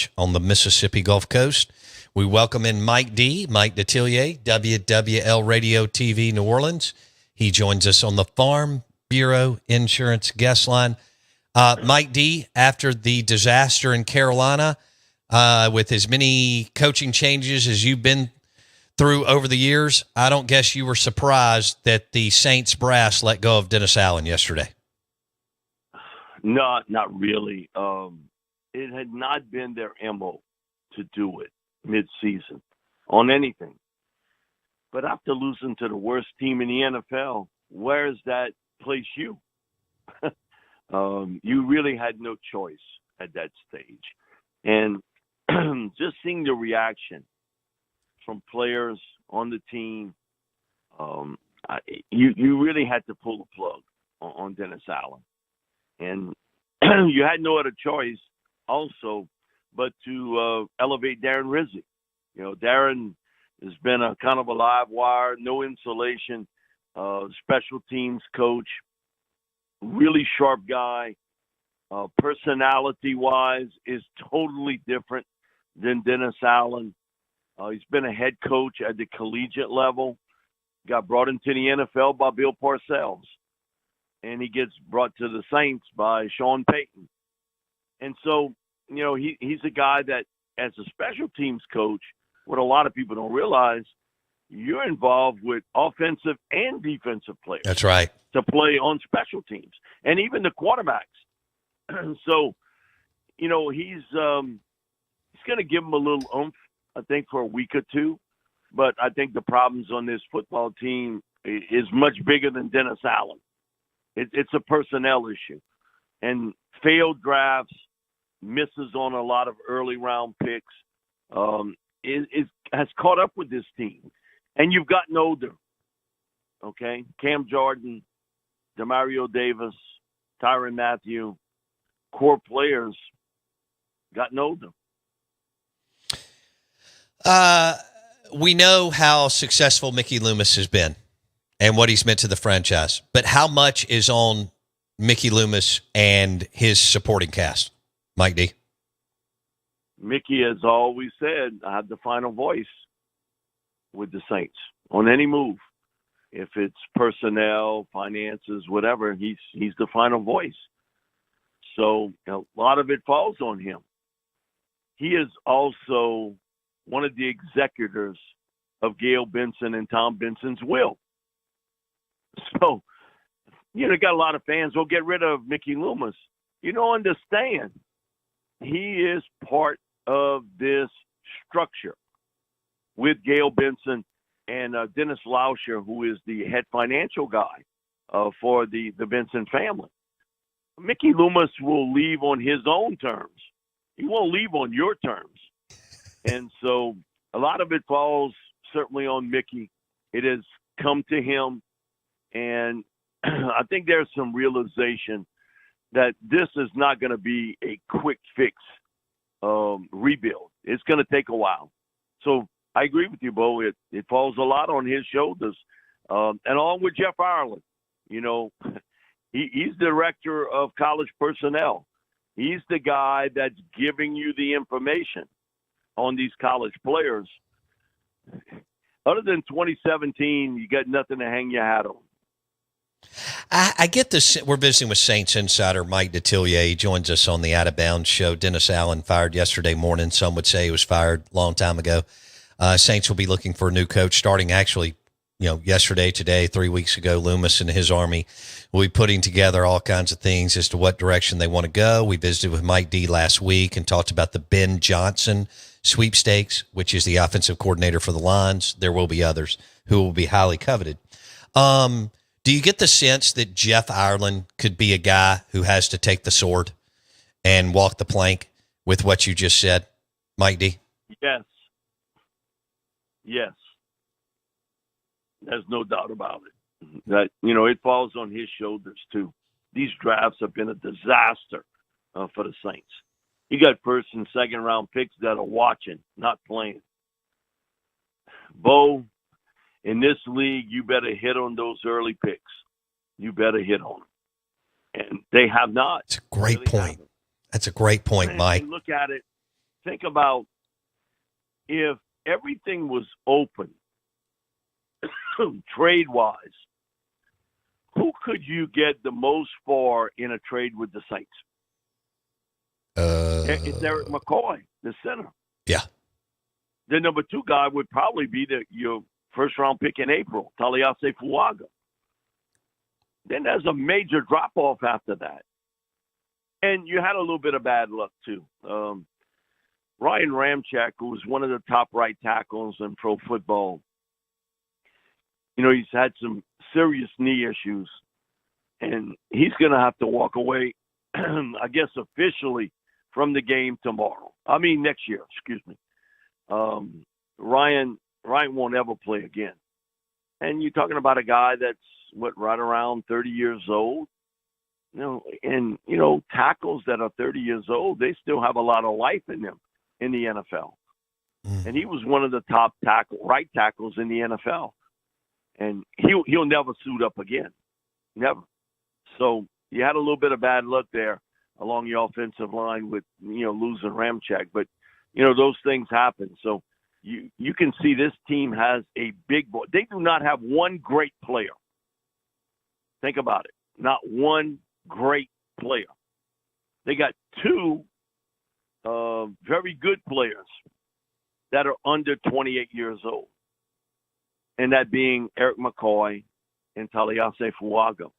Beach on the Mississippi Gulf Coast. We welcome in Mike Detillier, WWL Radio TV New Orleans. He joins us on the Farm Bureau Insurance guest line. Mike D, after the disaster in Carolina, with as many coaching changes as you've been through over the years, I don't guess you were surprised that the Saints brass let go of Dennis Allen yesterday. No, not really. It had not been their MO to do it mid-season on anything. But after losing to the worst team in the NFL, where does that place you? You really had no choice at that stage. And just seeing the reaction from players on the team, you really had to pull the plug on Dennis Allen. And you had no other choice also but to elevate Darren Rizzi. You know, Darren has been a kind of a live wire, no insulation, special teams coach, really sharp guy. Personality-wise is totally different than Dennis Allen. He's been a head coach at the collegiate level, got brought into the NFL by Bill Parcells, and he gets brought to the Saints by Sean Payton. And so, you know, he's a guy that, as a special teams coach, what a lot of people don't realize, you're involved with offensive and defensive players. That's right. To play on special teams, and even the quarterbacks. So, you know, he's going to give them a little oomph, I think, for a week or two. But I think the problems on this football team is much bigger than Dennis Allen. It's a personnel issue. And failed drafts, misses on a lot of early round picks, has caught up with this team. And you've gotten older, okay? Cam Jordan, Demario Davis, Tyrann Mathieu, core players gotten older. We know how successful Mickey Loomis has been and what he's meant to the franchise, but how much is on Mickey Loomis and his supporting cast, Mike D? Mickey has always said, I have the final voice with the Saints on any move. If it's personnel, finances, whatever, he's the final voice. So a lot of it falls on him. He is also one of the executors of Gail Benson and Tom Benson's will. So, you know, got a lot of fans, well, get rid of Mickey Loomis. You don't understand. He is part of this structure with Gail Benson and Dennis Lauscher, who is the head financial guy for the Benson family. Mickey Loomis will leave on his own terms. He won't leave on your terms. And so a lot of it falls certainly on Mickey. It has come to him. And I think there's some realization that this is not going to be a quick fix rebuild. It's going to take a while. So I agree with you, Bo. It falls a lot on his shoulders. And along with Jeff Ireland, you know, he's director of college personnel. He's the guy that's giving you the information on these college players. Other than 2017, you got nothing to hang your hat on. I get this. We're visiting with Saints insider Mike Detillier. He joins us on the Out of Bounds show. Dennis Allen fired yesterday morning. Some would say he was fired a long time ago. Saints will be looking for a new coach starting actually, you know, yesterday, today, 3 weeks ago. Loomis and his army will be putting together all kinds of things as to what direction they want to go. We visited with Mike D last week and talked about the Ben Johnson sweepstakes, which is the offensive coordinator for the Lions. There will be others who will be highly coveted. Do you get the sense that Jeff Ireland could be a guy who has to take the sword and walk the plank with what you just said, Mike D? Yes. Yes. There's no doubt about it. That, you know, it falls on his shoulders too. These drafts have been a disaster for the Saints. You got first and second round picks that are watching, not playing. Bo, in this league, you better hit on those early picks. You better hit on them. And they have not. That's a great point. That's a great point, Mike. Look at it. think about if everything was open, trade-wise, who could you get the most for in a trade with the Saints? It's Eric McCoy, the center. Yeah. The number 2 guy would probably be your first-round pick in April, Taliase Fuaga. Then there's a major drop-off after that. And you had a little bit of bad luck, too. Ryan Ramczyk, who was one of the top right tackles in pro football, he's had some serious knee issues, and he's going to have to walk away, I guess, officially from the game next year, excuse me. Ryan won't ever play again. And you're talking about a guy that's, right around 30 years old? Tackles that are 30 years old, they still have a lot of life in them in the NFL. And he was one of the top right tackles in the NFL. And he'll never suit up again. Never. So you had a little bit of bad luck there along the offensive line with, losing Ramczyk. But, those things happen. So you can see this team has a big boy. They do not have one great player. Think about it. Not one great player. They got 2 very good players that are under 28 years old. And that being Eric McCoy and Taliase Fuaga.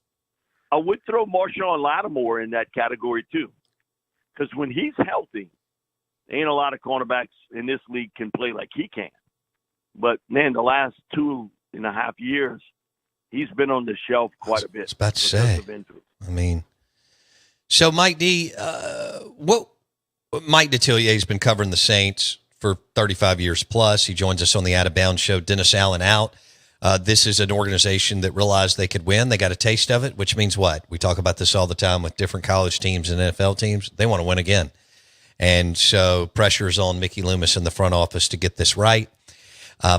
I would throw Marshawn Lattimore in that category too. Because when he's healthy, ain't a lot of cornerbacks in this league can play like he can. But, man, the last 2.5 years, he's been on the shelf quite a bit. I was about to say. So Mike D, Mike Detillier has been covering the Saints for 35 years plus. He joins us on the Out of Bounds show. Dennis Allen out. This is an organization that realized they could win. They got a taste of it, which means what? We talk about this all the time with different college teams and NFL teams. They want to win again. And so pressure is on Mickey Loomis in the front office to get this right.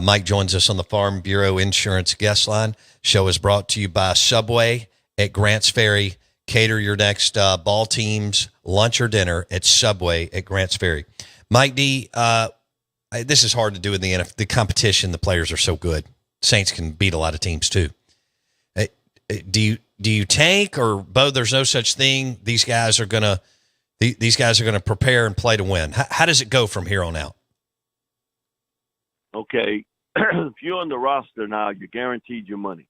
Mike joins us on the Farm Bureau Insurance guest line. Show is brought to you by Subway at Grants Ferry. Cater your next ball team's lunch or dinner at Subway at Grants Ferry. Mike D, this is hard to do in the NFL. The competition, the players are so good. Saints can beat a lot of teams too. Do you tank, or Bo? There's no such thing. These guys are gonna prepare and play to win. How does it go from here on out? Okay, if you're on the roster now, you're guaranteed your money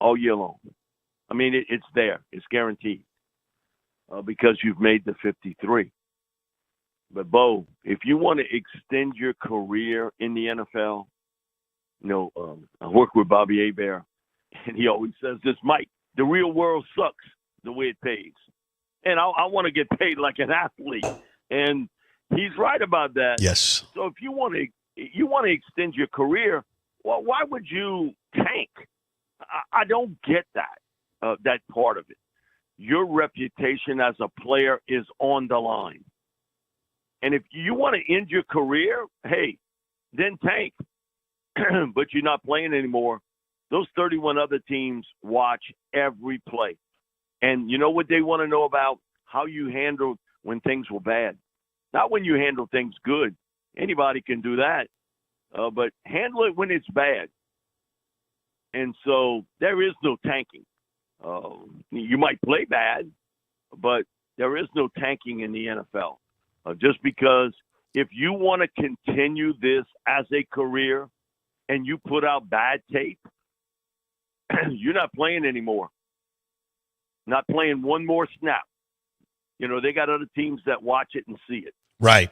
all year long. I mean, it's there. It's guaranteed because you've made the 53. But, Bo, if you want to extend your career in the NFL, I work with Bobby Hebert, and he always says this, Mike, the real world sucks the way it pays. And I want to get paid like an athlete. And he's right about that. Yes. So if you want to extend your career, well, why would you tank? I don't get that part of it. Your reputation as a player is on the line. And if you want to end your career, hey, then tank. But you're not playing anymore. Those 31 other teams watch every play. And you know what they want to know about? How you handled when things were bad. Not when you handle things good. Anybody can do that. But handle it when it's bad. And so there is no tanking. You might play bad, but there is no tanking in the NFL. Just because if you want to continue this as a career and you put out bad tape, you're not playing anymore. Not playing one more snap. They got other teams that watch it and see it. Right.